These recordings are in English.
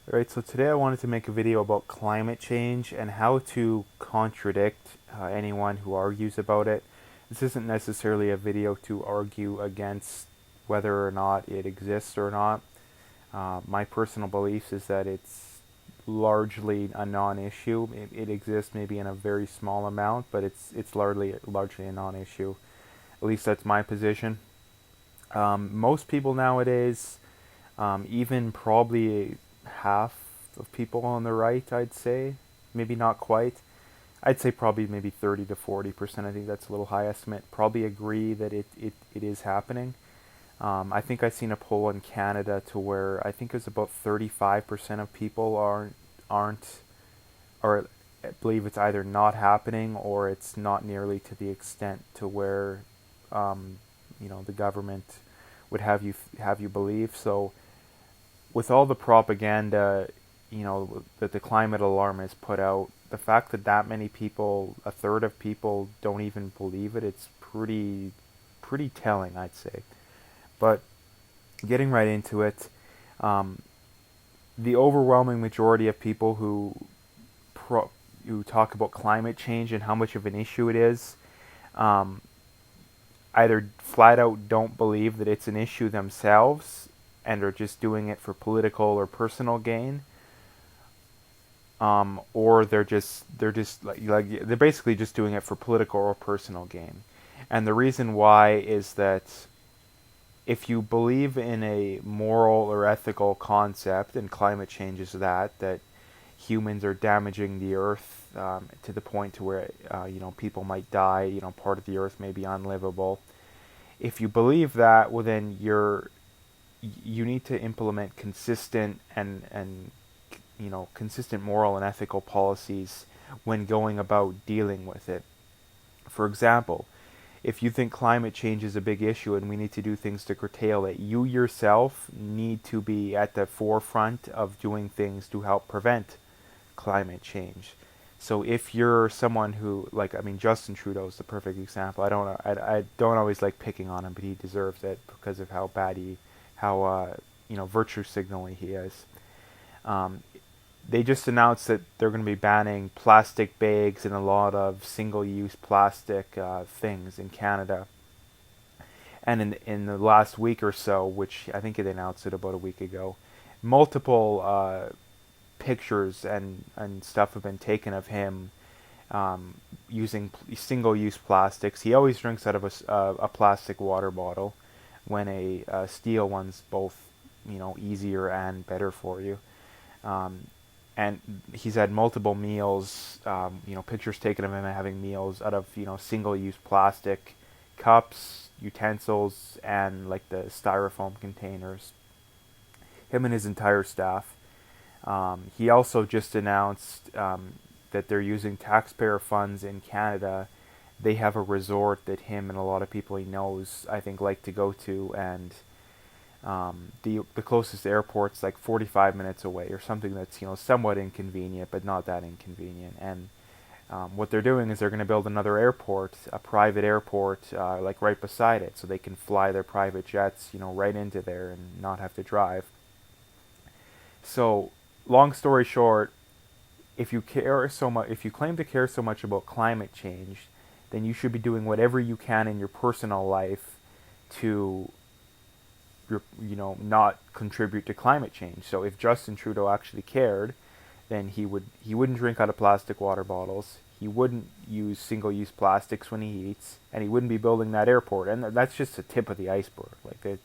Alright, so today I wanted to make a video about climate change and how to contradict anyone who argues about it. This isn't necessarily a video to argue against whether or not it exists or not. My personal belief is that it's largely a non-issue. It exists maybe in a very small amount, but it's largely a non-issue. At least that's my position. Most people nowadays, even probably half of people on the right, I'd say, maybe not quite. I'd say probably maybe 30 to 40%. I think that's a little high estimate. Probably agree that it is happening. I think I've seen a poll in Canada to where I think it's about 35% of people aren't, or I believe it's either not happening or it's not nearly to the extent to where, um, the government would have you believe. So with all the propaganda, that the climate alarm has put out, the fact that that many people, a third of people, don't even believe it, it's pretty telling, I'd say. But getting right into it, um, the overwhelming majority of people who talk about climate change and how much of an issue it is, um, either flat out don't believe that it's an issue themselves and are just doing it for political or personal gain, or they're just like they're basically just doing it for political or personal gain. And the reason why is that if you believe in a moral or ethical concept, and climate change is that humans are damaging the earth, to the point to where people might die, part of the earth may be unlivable. If you believe that, well then you need to implement consistent and consistent moral and ethical policies when going about dealing with it. For example, if you think climate change is a big issue and we need to do things to curtail it, you yourself need to be at the forefront of doing things to help prevent climate change. So if you're someone who, like, I mean, Justin Trudeau is the perfect example. I don't always like picking on him, but he deserves it because of how bad how virtue signaling he is. Um, they just announced that they're going to be banning plastic bags and a lot of single-use plastic things in Canada. And in the last week or so, which I think they announced it about a week ago, multiple pictures and stuff have been taken of him, using single-use plastics. He always drinks out of a plastic water bottle, when a steel one's both easier and better for you. Um, and he's had multiple meals, pictures taken of him having meals out of single-use plastic cups, utensils, and like the styrofoam containers. Him and his entire staff. He also just announced that they're using taxpayer funds in Canada. They have a resort that him and a lot of people he knows, I think, like to go to, and the closest airport's like 45 minutes away, or something that's somewhat inconvenient, but not that inconvenient. And what they're doing is they're going to build another airport, a private airport, like right beside it, so they can fly their private jets, right into there and not have to drive. So, long story short, if you claim to care so much about climate change, then you should be doing whatever you can in your personal life to not contribute to climate change. So if Justin Trudeau actually cared, then he wouldn't drink out of plastic water bottles. He wouldn't use single-use plastics when he eats, and he wouldn't be building that airport. And that's just the tip of the iceberg. Like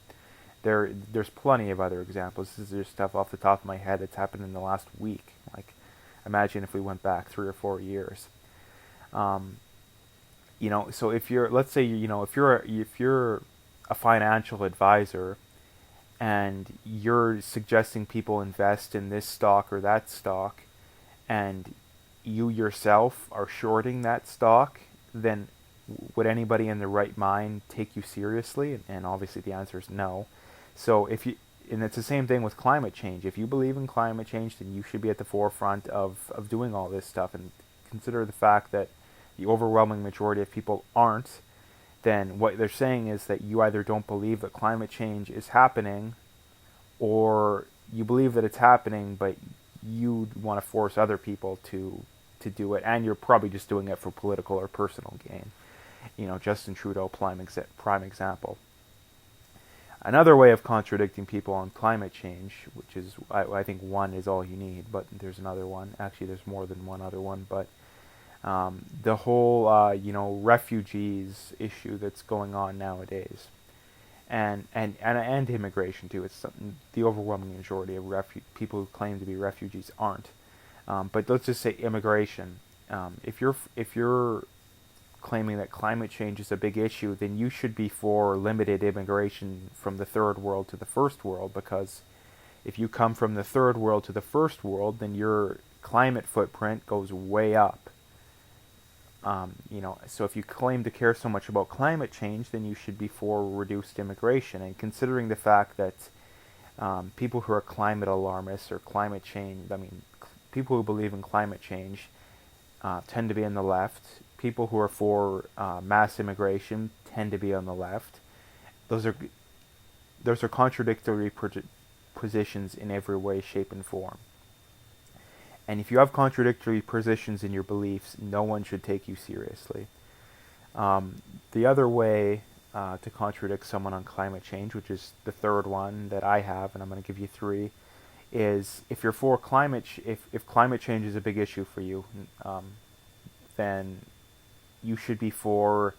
there's plenty of other examples. This is just stuff off the top of my head that's happened in the last week. Like, imagine if we went back 3 or 4 years. Um, so if you're, let's say, if you're a financial advisor and you're suggesting people invest in this stock or that stock, and you yourself are shorting that stock, then would anybody in their right mind take you seriously? And obviously the answer is no. So and it's the same thing with climate change. If you believe in climate change, then you should be at the forefront of doing all this stuff. And consider the fact that the overwhelming majority of people aren't, then what they're saying is that you either don't believe that climate change is happening, or you believe that it's happening, but you want to force other people to do it, and you're probably just doing it for political or personal gain. Justin Trudeau, prime example. Another way of contradicting people on climate change, which is, I think one is all you need, but there's another one. Actually, there's more than one other one, but the whole, refugees issue that's going on nowadays, and immigration too. It's something, the overwhelming majority of people who claim to be refugees aren't. But let's just say immigration. If you're claiming that climate change is a big issue, then you should be for limited immigration from the third world to the first world, because if you come from the third world to the first world, then your climate footprint goes way up. So if you claim to care so much about climate change, then you should be for reduced immigration. And considering the fact that people who are climate alarmists or climate change, people who believe in climate change tend to be on the left. People who are for mass immigration tend to be on the left. Those are contradictory positions in every way, shape, and form. And if you have contradictory positions in your beliefs, no one should take you seriously. The other way to contradict someone on climate change, which is the third one that I have, and I'm going to give you three, is if you're for if climate change is a big issue for you, then you should be for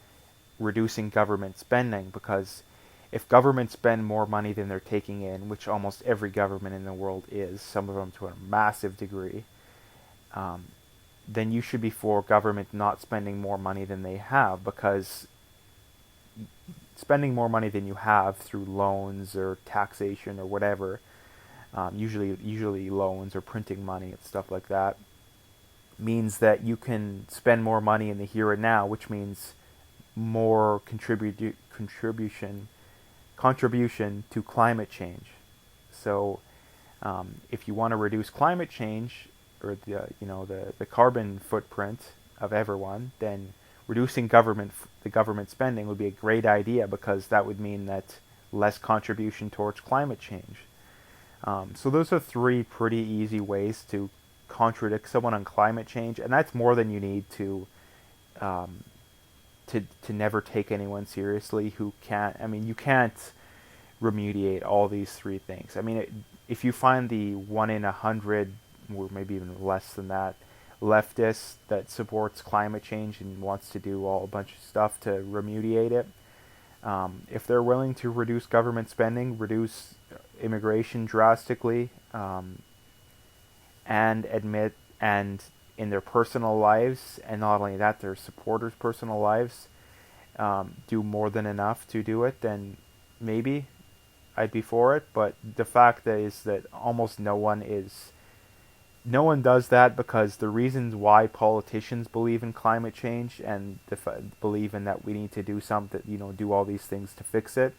reducing government spending, because if governments spend more money than they're taking in, which almost every government in the world is, some of them to a massive degree, then you should be for government not spending more money than they have, because spending more money than you have through loans or taxation or whatever, usually loans or printing money and stuff like that, means that you can spend more money in the here and now, which means more contribution to climate change. So if you want to reduce climate change, or the carbon footprint of everyone, then reducing the government spending would be a great idea, because that would mean that less contribution towards climate change. So those are three pretty easy ways to contradict someone on climate change, and that's more than you need to never take anyone seriously who can't. You can't remediate all these three things. If you find the 1 in 100, or maybe even less than that, leftist that supports climate change and wants to do a bunch of stuff to remediate it, if they're willing to reduce government spending, reduce immigration drastically, and in their personal lives, and not only that, their supporters' personal lives, do more than enough to do it, then maybe I'd be for it. But the fact is that almost no one does that, because the reasons why politicians believe in climate change and believe in that we need to do something, do all these things to fix it,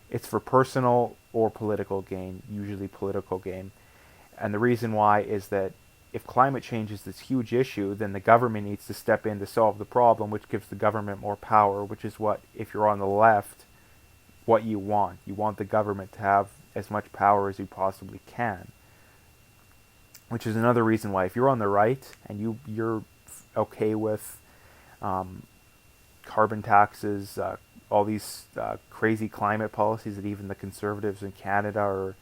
it's for personal or political gain, usually political gain. And the reason why is that if climate change is this huge issue, then the government needs to step in to solve the problem, which gives the government more power, which is what, if you're on the left, what you want. You want the government to have as much power as you possibly can. Which is another reason why, if you're on the right and you're okay with carbon taxes, all these crazy climate policies that even the Conservatives in Canada are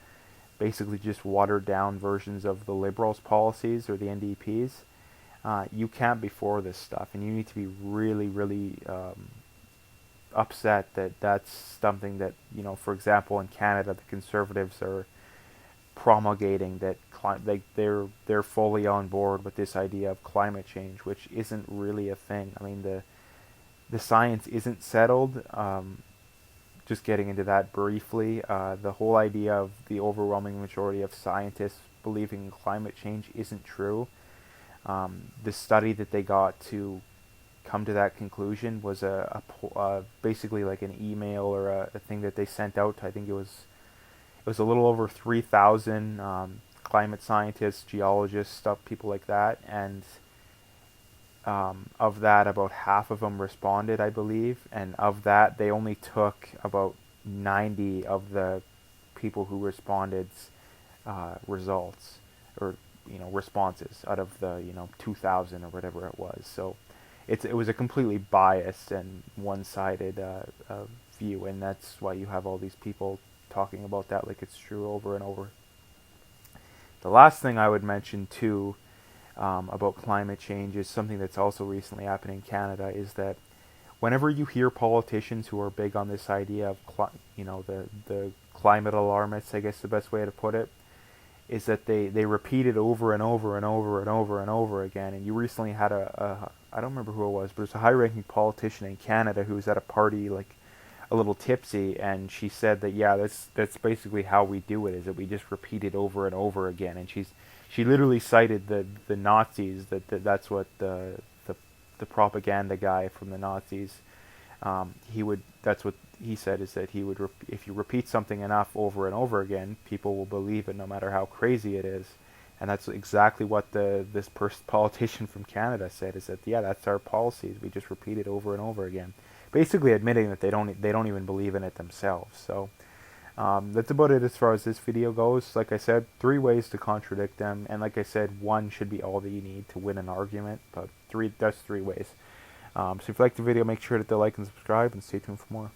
basically just watered down versions of the Liberals' policies, or the NDP's, you can't be for this stuff, and you need to be really, really upset that that's something that, for example, in Canada, the Conservatives are promulgating, that they're fully on board with this idea of climate change, which isn't really a thing. The science isn't settled. Just getting into that briefly, the whole idea of the overwhelming majority of scientists believing in climate change isn't true. The study that they got to come to that conclusion was basically like an email or a thing that they sent out. I think it was a little over 3,000 climate scientists, geologists, people like that, and of that, about half of them responded, I believe, and of that, they only took about 90 of the people who responded results or responses out of the 2,000 or whatever it was. So it was a completely biased and one-sided view, and that's why you have all these people talking about that like it's true over and over. The last thing I would mention too about climate change is something that's also recently happened in Canada, is that whenever you hear politicians who are big on this idea of the climate alarmists, I guess the best way to put it, is that they repeat it over and over and over and over and over again. And you recently had I don't remember who it was, but it was a high-ranking politician in Canada who was at a party like a little tipsy, and she said that yeah, that's basically how we do it, is that we just repeat it over and over again. And she literally cited the Nazis, that's what the propaganda guy from the Nazis, that's what he said, is that he would if you repeat something enough over and over again, people will believe it no matter how crazy it is. And that's exactly what this politician from Canada said, is that yeah, that's our policies, we just repeat it over and over again, basically admitting that they don't even believe in it themselves. So that's about it as far as this video goes. Like I said, 3 ways to contradict them, and like I said, 1 should be all that you need to win an argument, but that's 3 ways. So if you liked the video, make sure to hit the like and subscribe, and stay tuned for more.